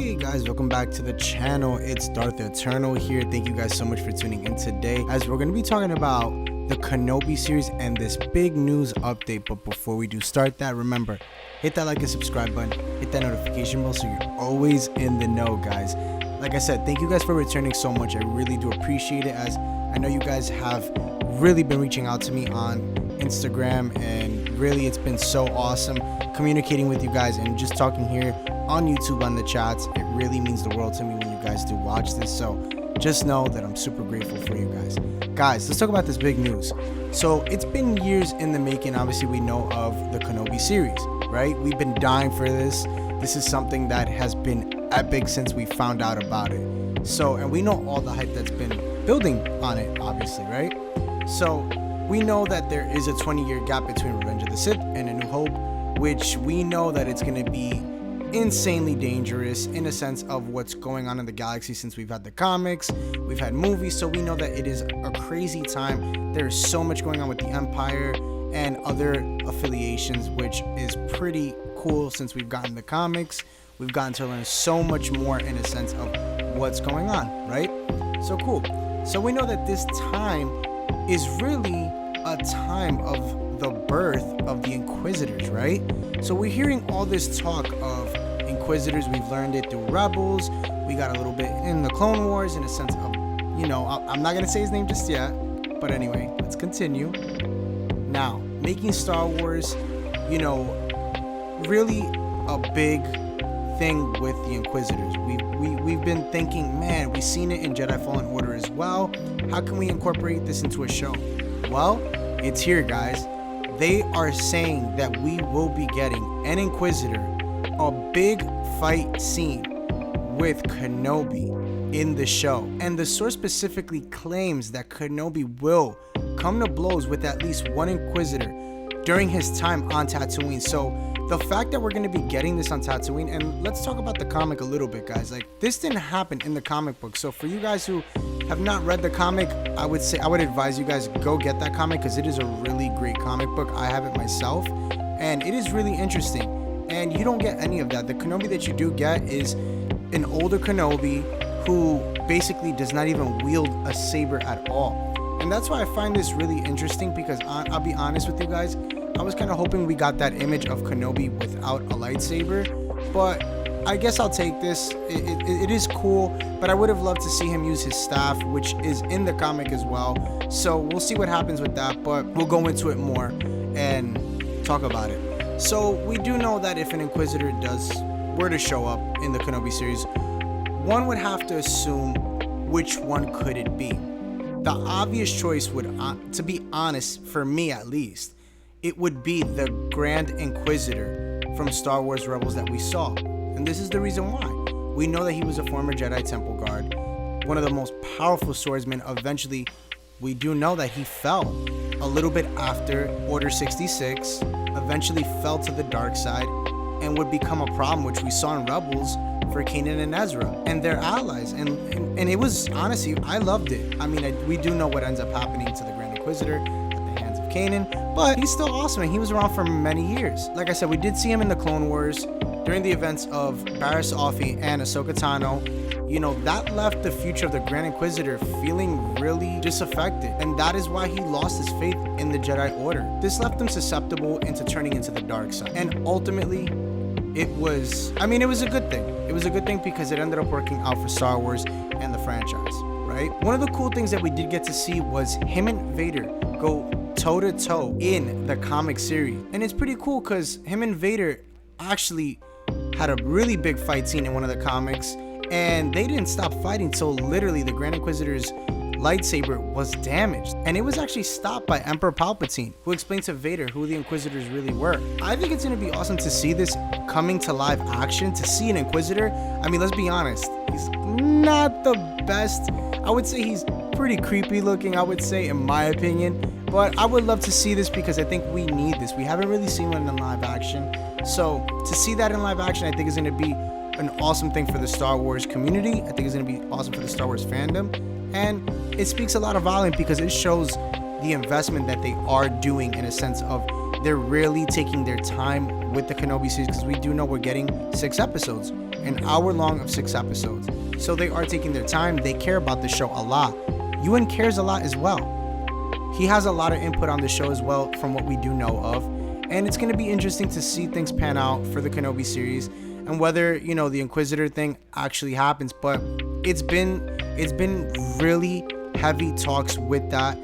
Hey guys, welcome back to the channel. It's Darth the Eternal here. Thank you guys so much for tuning in today, as we're going to be talking about the Kenobi series and this big news update. But before we do start that, remember, hit that like and subscribe button, hit that notification bell so you're always in the know, guys. Like I said, thank you guys for returning so much. I really do appreciate it, as I know you guys have really been reaching out to me on Instagram, and really it's been so awesome communicating with you guys and just talking here on YouTube on the chats. It really means the world to me when you guys do watch this, so just know that I'm super grateful for you guys. Guys, let's talk about this big news. So it's been years in the making. Obviously, we know of the Kenobi series, right? We've been dying for this. This is something that has been epic since we found out about it. So, and we know all the hype that's been building on it, obviously, right? So we know that there is a 20-year gap between Revenge of the Sith and A New Hope, which we know that it's going to be insanely dangerous in a sense of what's going on in the galaxy, since we've had the comics, we've had movies, so we know that it is a crazy time. There is so much going on with the Empire and other affiliations, which is pretty cool. Since we've gotten the comics, we've gotten to learn so much more in a sense of what's going on, right? So cool. So we know that this time is really a time of the birth of the Inquisitors, right? So we're hearing all this talk of Inquisitors. We've learned it through Rebels. We got a little bit in the Clone Wars in a sense of, you know, I'm not going to say his name just yet, but anyway, let's continue. Now, making Star Wars, you know, really a big thing with the Inquisitors. We've been thinking, man, we've seen it in Jedi Fallen Order as well. How can we incorporate this into a show? Well, it's here, guys. They are saying that we will be getting an Inquisitor, a big fight scene with Kenobi in the show. And the source specifically claims that Kenobi will come to blows with at least one Inquisitor during his time on Tatooine. So the fact that we're going to be getting this on Tatooine, and let's talk about the comic a little bit, guys. Like, this didn't happen in the comic book. So for you guys who have not read the comic, I would advise you guys go get that comic, because it is a really great comic book. I have it myself, and it is really interesting. And you don't get any of that. The Kenobi that you do get is an older Kenobi who basically does not even wield a saber at all. And that's why I find this really interesting, because I'll be honest with you guys, I was kind of hoping we got that image of Kenobi without a lightsaber, but I guess I'll take this. It is cool, but I would have loved to see him use his staff, which is in the comic as well. So we'll see what happens with that, but we'll go into it more and talk about it. So we do know that if an Inquisitor were to show up in the Kenobi series, one would have to assume which one could it be. The obvious choice would, to be honest, for me at least, it would be the Grand Inquisitor from Star Wars Rebels that we saw. And this is the reason why. We know that he was a former Jedi Temple Guard, one of the most powerful swordsmen. Eventually, we do know that he fell a little bit after Order 66, eventually fell to the dark side, and would become a problem, which we saw in Rebels for Kanan and Ezra and their allies. And it was, honestly, I loved it. I mean, we do know what ends up happening to the Grand Inquisitor at the hands of Kanan, but he's still awesome, and he was around for many years. Like I said, we did see him in the Clone Wars during the events of Barriss Offee and Ahsoka Tano. You know, that left the future of the Grand Inquisitor feeling really disaffected, and that is why he lost his faith in the Jedi Order. This left him susceptible into turning into the dark side, and ultimately it was a good thing. It was a good thing because it ended up working out for Star Wars and the franchise, right? One of the cool things that we did get to see was him and Vader go toe-to-toe in the comic series, and it's pretty cool because him and Vader actually had a really big fight scene in one of the comics, and they didn't stop fighting till literally the Grand Inquisitor's lightsaber was damaged, and it was actually stopped by Emperor Palpatine, who explained to Vader who the Inquisitors really were. I think it's going to be awesome to see this coming to live action, to see an Inquisitor. I mean, let's be honest, he's not the best. I would say he's pretty creepy looking, I would say, in my opinion, but I would love to see this because I think we need this. We haven't really seen one in live action, so to see that in live action, I think is going to be an awesome thing for the Star Wars community. I think it's going to be awesome for the Star Wars fandom, and it speaks a lot of volume because it shows the investment that they are doing, in a sense of they're really taking their time with the Kenobi series, because we do know we're getting 6 episodes, and an hour long of 6 episodes. So they are taking their time. They care about the show a lot. Ewan cares a lot as well. He has a lot of input on the show as well from what we do know of. And it's going to be interesting to see things pan out for the Kenobi series and whether, you know, the Inquisitor thing actually happens. But it's been really heavy talks with that.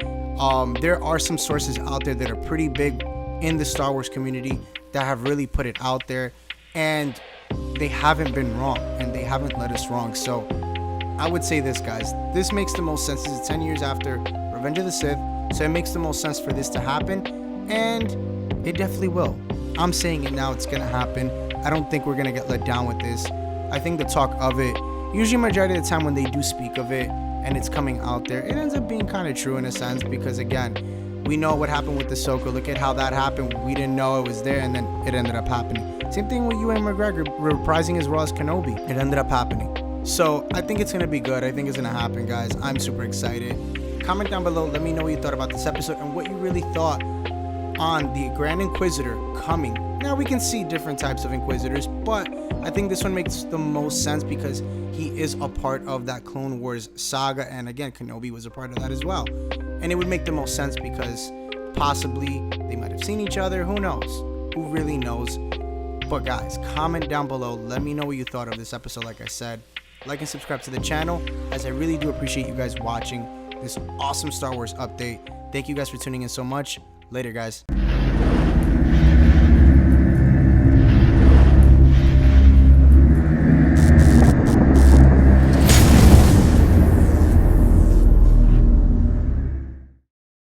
There are some sources out there that are pretty big in the Star Wars community that have really put it out there, and they haven't been wrong, and they haven't led us wrong. So I would say this, guys, this makes the most sense. This is 10 years after Revenge of the Sith, so it makes the most sense for this to happen, and it definitely will. I'm saying it now, it's gonna happen. I don't think we're gonna get let down with this. I think the talk of it, usually majority of the time when they do speak of it and it's coming out there, it ends up being kind of true in a sense, because again, we know what happened with Ahsoka. Look at how that happened. We didn't know it was there, and then it ended up happening. Same thing with Ewan McGregor reprising his role as Kenobi. It ended up happening. So I think it's going to be good. I think it's going to happen, guys. I'm super excited. Comment down below. Let me know what you thought about this episode and what you really thought on the Grand Inquisitor coming. Now, we can see different types of Inquisitors, but I think this one makes the most sense because he is a part of that Clone Wars saga. And again, Kenobi was a part of that as well. And it would make the most sense because possibly they might have seen each other. Who knows? Who really knows? But guys, comment down below. Let me know what you thought of this episode. Like I said, like and subscribe to the channel, as I really do appreciate you guys watching this awesome Star Wars update. Thank you guys for tuning in so much. Later, guys.